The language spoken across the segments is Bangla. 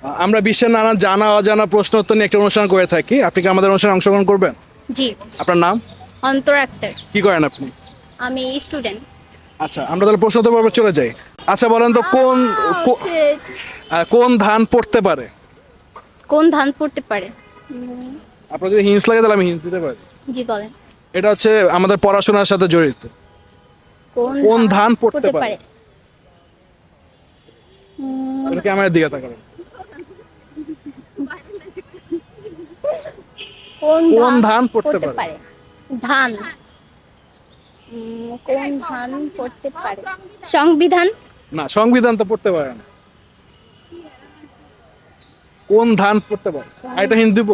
আমরা বিশ্বের নানা জানা অজানা প্রশ্ন উত্তর নিয়ে একটা অনুষ্ঠান করে থাকি। আপনি কি আমাদের অনুষ্ঠানে অংশগ্রহণ করবেন? জি। আপনার নাম? অন্তর আক্তার। কি করেন আপনি? আমি স্টুডেন্ট। আচ্ছা, আমরা তাহলে প্রশ্ন উত্তর পর্বে চলে যাই। আচ্ছা বলেন তো কোন ধান পড়তে পারে? কোন ধান পড়তে পারে? আপনার যদি হিন্স লাগে তাহলে আমি হিন্স দিতে পারি। জি বলেন। এটা হচ্ছে আমাদের পড়াশোনার সাথে জড়িত। কোন ধান পড়তে পারে? এটা কি আমার দিকে তাকাবেন? কোন ধান পড়তে পারে? ধান। কোন ধান পড়তে পারে? সংবিধান। না, সংবিধান তো পড়তে পারে না। কোন ধান পড়তে পারে? আর এটা হিন্স দিব?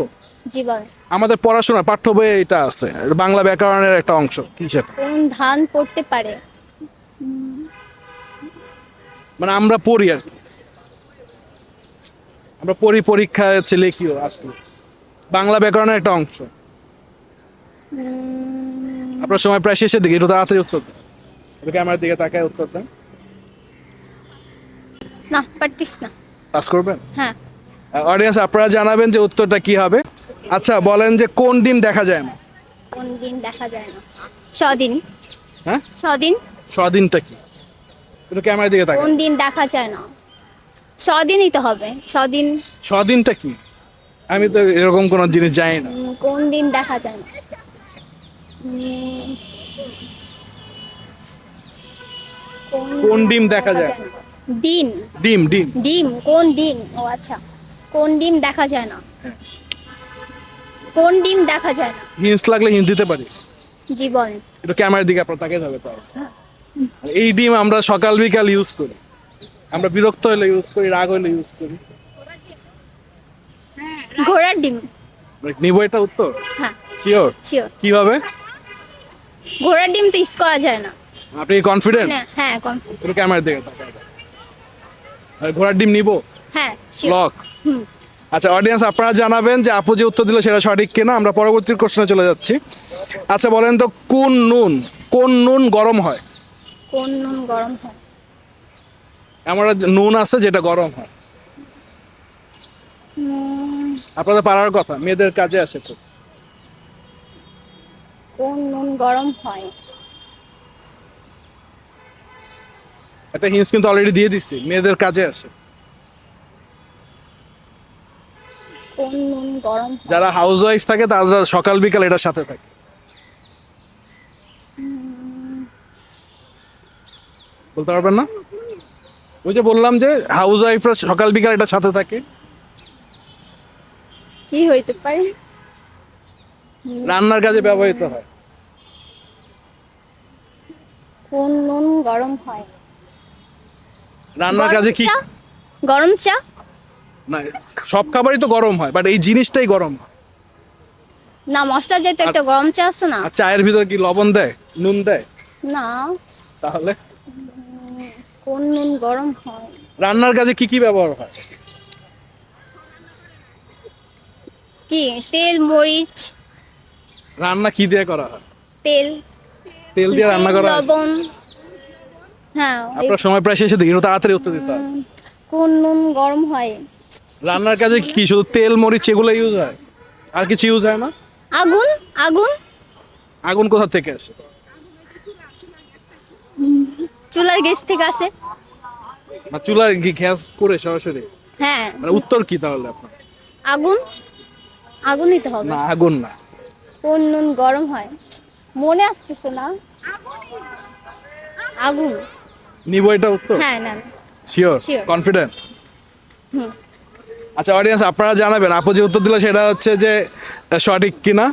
জি বলেন। আমাদের পড়াশোনার পাঠ্য বইয়ে এটা আছে, এটা বাংলা ব্যাকরণের একটা অংশ। কি সেটা? কোন ধান পড়তে পারে? মানে আমরা পড়ি আর কি। আমরা পড়ি, পরীক্ষায় হচ্ছে লিখিও আসলে বাংলা ব্যাকরণের একটা অংশ। আপনার সময় প্রায় শেষের দিকে, একটু তাড়াতাড়ি উত্তর দেন। এটা ক্যামেরার দিকে তাকায় উত্তর দেন। না পারতিস না। পাস করবেন? হ্যাঁ। অডিয়েন্স আপনারা জানাবেন যে উত্তরটা কি হবে। আচ্ছা বলেন যে কোন ডিম দেখা যায় না? কোন দিন দেখা যায় না? স্বাধীন। হ্যাঁ, স্বাধীন। স্বাধীনটা কি? একটু ক্যামেরার দিকে কোন তাকান। দিন দেখা যায় না? স্বাধীনই তো হবে। স্বাধীন। স্বাধীনটা কি? আমি তো এরকম কোন জিনিস জানি না। কোন দিন দেখা যায় না? কোন ডিম দেখা যায় না? দিন। ডিম ডিম। ডিম। কোন ডিম? ও আচ্ছা। কোন ডিম দেখা যায় না? হ্যাঁ। কোন ডিম দেখা যায় না? হিন্স লাগলে হিন্স দিতে পারি। জি বলেন। একটু ক্যামেরার দিকে আপনার তাকিয়ে হবে তাও। এই ডিম আমরা সকাল বিকাল ইউজ করি। আমরা বিরক্ত হলে ইউজ করি, রাগ হলে ইউজ করি। ঘোড়ার ডিম। নিব এটা উত্তর? হ্যাঁ শিওর? শিওর। কিভাবে? ঘোড়ার ডিম তো ইউজ করা যায় না। আপনি কনফিডেন্ট? হ্যাঁ কনফিডেন্ট। একটু ক্যামেরার দিকে তাকায়। আর ঘোড়ার ডিম নিব? হ্যাঁ শিওর। লক। হুম। আচ্ছা অডিয়েন্স আপনারা জানাবেন যে আপু যে উত্তর দিল সেটা সঠিক কিনা। আমরা পরবর্তী কোশ্চেনে চলে যাচ্ছি। আচ্ছা বলেন তো কোন নুন গরম হয়? কোন নুন গরম হয়? আমরা নুন আছে যেটা গরম হয়। আপনাদের পারার কথা, মেয়েদের কাজে আসে খুব। কোন নুন গরম হয়? একটা হিন্স কিন্তু অলরেডি দিয়ে দিচ্ছি, মেয়েদের কাজে আসে। কোন নুন গরম হয়? যারা হাউস ওয়াইফ থাকে তারা সকাল বিকাল এটার সাথে থাকে। বলতে পারবেন না? ওই যে বললাম যে হাউস ওয়াইফরা সকাল বিকাল এটার সাথে থাকে। কি হইতে পারে? রান্নার কাজে ব্যবহৃত হয়। কোন নুন গরম হয়? রান্নার কাজে কি? চা? গরম চা? না, সব খাবারই তো গরম হয়, বাট এই জিনিসটাই গরম হয়। না মশলা যেহেতু একটা গরম চা আছে না। আর চায়ের ভিতরে কি লবণ দেয়, নুন দেয়? না। তাহলে কোন নুন গরম হয়? রান্নার কাজে কি কি ব্যবহার হয়? কি? তেল মরিচ। রান্না কি দিয়ে করা হয়? তেল। তেল দিয়ে রান্না করা হয়। লবণ। হ্যাঁ আপনার সময় প্রায় শেষে দিকে, একটু তাড়াতাড়ি উত্তর দিতে হবে। কোন নুন গরম হয়? রান্নার কাজে কি শুধু তেল মরিচ এগুলো ইউজ হয়? আর কিছু ইউজ হয় না? আগুন। আগুন। আগুন কোথা থেকে আসে? চুলার গ্যাস থেকে আসে। না, চুলার কি গ্যাস করে সরাসরি? হ্যাঁ। মানে উত্তর কি তাহলে আপনার? আগুন। আগুনই তো হবে। না, আগুন না। কোন নুন গরম হয়? মনে আসতেছে না। আগুন। নিব এটা উত্তর? হ্যাঁ না। শিওর? Sure. কনফিডেন্ট? হুম। আচ্ছা অডিয়েন্স আপনারা জানাবেন আপু যে উত্তর দিল সেটা হচ্ছে যে সঠিক কিনা।